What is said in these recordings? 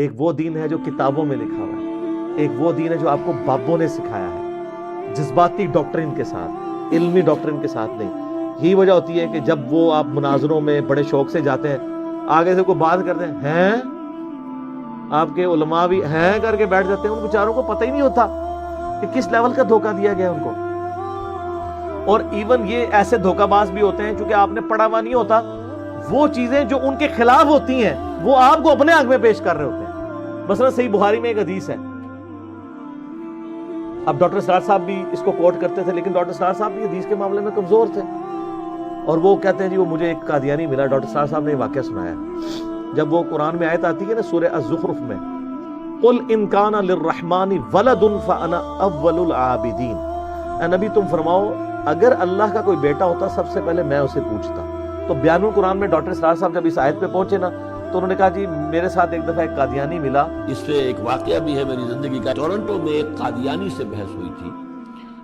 ایک وہ دین ہے جو کتابوں میں لکھا ہوا ہے، ایک وہ دین ہے جو آپ کو بابوں نے سکھایا ہے، جذباتی ڈاکٹرن کے ساتھ، علمی ڈاکٹرن کے ساتھ نہیں۔ یہی وجہ ہوتی ہے کہ جب وہ آپ مناظروں میں بڑے شوق سے جاتے ہیں، آگے سے کوئی بات کرتے ہیں آپ کے علماء بھی ہیں کر کے بیٹھ جاتے ہیں، ان بیچاروں کو پتہ ہی نہیں ہوتا کہ کس لیول کا دھوکہ دیا گیا ان کو۔ اور ایون یہ ایسے دھوکہ باز بھی ہوتے ہیں چونکہ آپ نے پڑھا ہوا نہیں ہوتا، وہ چیزیں جو ان کے خلاف ہوتی ہیں وہ آپ کو اپنے آنکھ میں پیش کر رہے ہوتے ہیں۔ مثلا صحیح بخاری میں ایک حدیث ہے، اب ڈاکٹر سرار صاحب بھی اس کو کوٹ کرتے تھے، لیکن ڈاکٹر سرار صاحب بھی حدیث کے معاملے میں کمزور تھے، اور وہ کہتے ہیں جی وہ مجھے ایک قادیانی ملا، ڈاکٹر سرار صاحب نے یہ واقعہ سنایا۔ جب وہ قرآن میں آیت آتی ہے نا سورہ الزخرف میں، قل ان کان للرحمن ولد فانا اول العابدین، اے نبی تم فرماؤ اگر اللہ کا کوئی بیٹا ہوتا سب سے پہلے میں اسے پوچھتا۔ تو بیان القرآن میں ڈاکٹر سرار صاحب جب اس آیت پہ پہنچے نا تو انہوں نے کہا جی میرے ساتھ ایک دفعہ ایک قادیانی ملا۔ اس سے ایک واقعہ بھی ہے میری زندگی کا۔ ٹورنٹو میں ایک قادیانی سے بحث ہوئی تھی،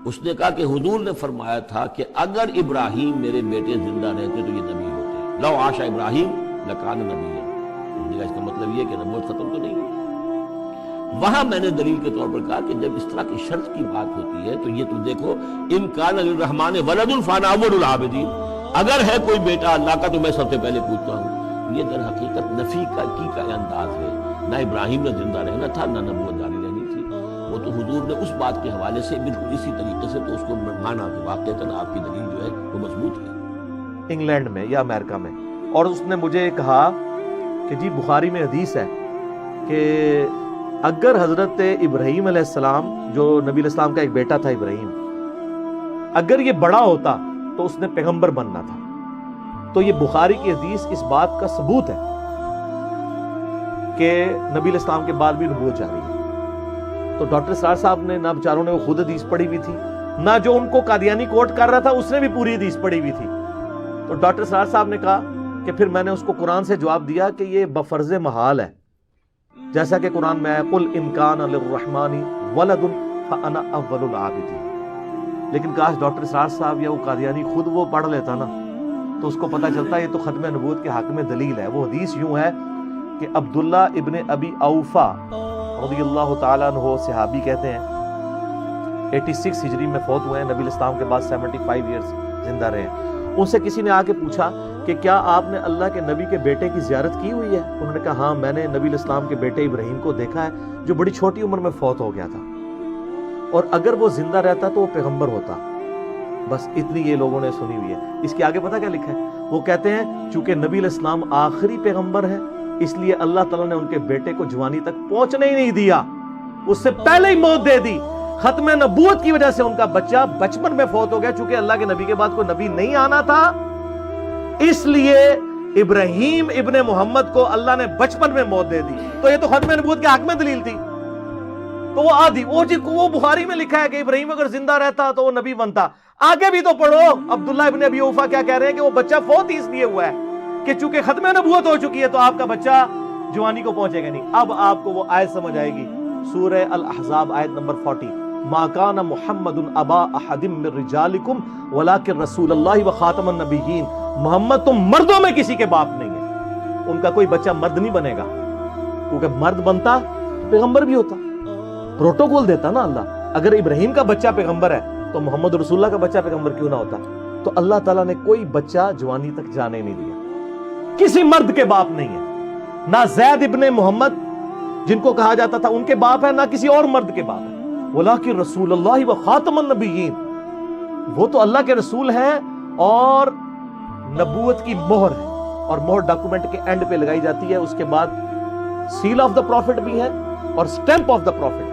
اس نے کہا کہ حضور نے فرمایا تھا کہ اگر ابراہیم میرے بیٹے زندہ رہتے تو یہ نبی ہوتے، لو عاش ابراہیم لکان نبی۔ اس کا مطلب یہ کہ نبوت ختم تو نہیں ہوئی۔ وہاں میں نے دلیل کے طور پر کہا کہ جب اس طرح کی شرط کی بات ہوتی ہے تو یہ تو دیکھو، ان کان للرحمن ولد فانا اول العابدین، اگر ہے کوئی بیٹا اللہ کا تو میں سب سے پہلے پوچھتا ہوں۔ یہ در حقیقت نفی کا انداز ہے، نہ ابراہیم نے زندہ رہنا تھا نہ نبوت جاری رہنی تھی۔ وہ تو حضور نے اس بات کے حوالے سے بالکل اسی طریقے سے تو اس کو مانا کہ واقعتاً آپ کی دلیل جو ہے وہ مضبوط ہے۔ انگلینڈ میں یا امریکہ میں، اور اس نے مجھے کہا کہ جی بخاری میں حدیث ہے کہ اگر حضرت ابراہیم علیہ السلام، جو نبی علیہ السلام کا ایک بیٹا تھا ابراہیم، اگر یہ بڑا ہوتا تو اس نے پیغمبر بننا تھا۔ تو یہ بخاری کی حدیث اس بات کا ثبوت ہے کہ نبی علیہ السلام کے بعد بھی نبوت جاری ہے۔ تو ڈاکٹر سرار صاحب نے نہ بیچاروں نے وہ خود حدیث پڑھی ہوئی تھی، نہ جو ان کو قادیانی کوٹ کر رہا تھا اس نے بھی پوری حدیث پڑھی ہوئی تھی۔ تو ڈاکٹر سرار صاحب نے کہا کہ پھر میں نے اس کو قرآن سے جواب دیا کہ یہ بفرض محال ہے، جیسا کہ قرآن میں ہے قل ان کان للرحمن ولد فانا اول العابدین۔ لیکن کاش ڈاکٹر سرار صاحب یا وہ قادیانی خود وہ پڑھ لیتا نا تو اس کو پتہ چلتا یہ تو ختم نبوت کے حق میں دلیل ہے۔ وہ حدیث یوں ہے کہ عبداللہ ابن ابی اوفا رضی اللہ تعالیٰ عنہ صحابی کہتے ہیں 86 ہجری میں فوت ہوئے ہیں، نبی علیہ السلام کے بعد 75 ایئرز زندہ رہے ہیں۔ ان سے کسی نے آ کے پوچھا کہ کیا آپ نے اللہ کے نبی کے بیٹے کی زیارت کی ہوئی ہے؟ انہوں نے کہا ہاں میں نے نبی علیہ السلام کے بیٹے ابراہیم کو دیکھا ہے جو بڑی چھوٹی عمر میں فوت ہو گیا تھا، اور اگر وہ زندہ رہتا تو وہ پیغمبر ہوتا۔ بس اتنی یہ لوگوں نے سنی ہوئی ہے۔ اس کے آگے پتہ کیا لکھا ہے؟ وہ کہتے ہیں چونکہ نبی علیہ السلام آخری پیغمبر ہے اس لیے اللہ تعالیٰ نے ان کے بیٹے کو جوانی تک پہنچنے ہی نہیں دیا، اس سے پہلے ہی موت دے دی۔ ختم نبوت کی وجہ سے ان کا بچہ بچپن میں فوت ہو گیا، چونکہ اللہ کے نبی کے بعد کوئی نبی نہیں آنا تھا، اس لیے ابراہیم ابن محمد کو اللہ نے بچپن میں موت دے دی۔ تو یہ تو ختم نبوت کے حق میں دلیل تھی۔ تو وہ آدھی وہ بخاری میں لکھا ہے کہ ابراہیم اگر زندہ رہتا تو وہ نبی بنتا۔ آگے بھی تو پڑھو، عبداللہ ابن ابی اوفا کیا کہہ رہے ہیں کہ وہ بچہ فوت اس لیے ہوا ہے کہ چونکہ ختم نبوت ہو چکی ہے تو آپ کا بچہ جوانی کو پہنچے گا نہیں۔ اب آپ کو وہ آیت سمجھ آئے گی، سورہ الاحزاب آیت نمبر 40، ما کان محمد ابا احد من رجالکم ولکن رسول اللہ وخاتم النبیین۔ محمد تم مردوں میں کسی کے باپ نہیں ہے، ان کا کوئی بچہ مرد نہیں بنے گا، کیونکہ مرد بنتا تو پیغمبر بھی ہوتا، پروٹوکول دیتا نا اللہ۔ اگر ابراہیم کا بچہ پیغمبر ہے تو محمد رسول اللہ کا بچہ پیغمبر کیوں نہ ہوتا؟ تو اللہ تعالیٰ نے کوئی بچہ جوانی تک جانے نہیں دیا، کسی مرد کے باپ نہیں ہے، نہ زید ابن محمد جن کو کہا جاتا تھا ان کے باپ ہے، نہ کسی اور مرد کے باپ ہے، ولیکن رسول اللہ و خاتم النبیین، وہ تو اللہ کے رسول ہیں اور نبوت کی مہر ہے، اور مہر ڈاکومنٹ کے اینڈ پہ لگائی جاتی ہے، اس کے بعد سیل آف دا پروفٹ بھی ہے اور سٹیمپ آف دا پروفٹ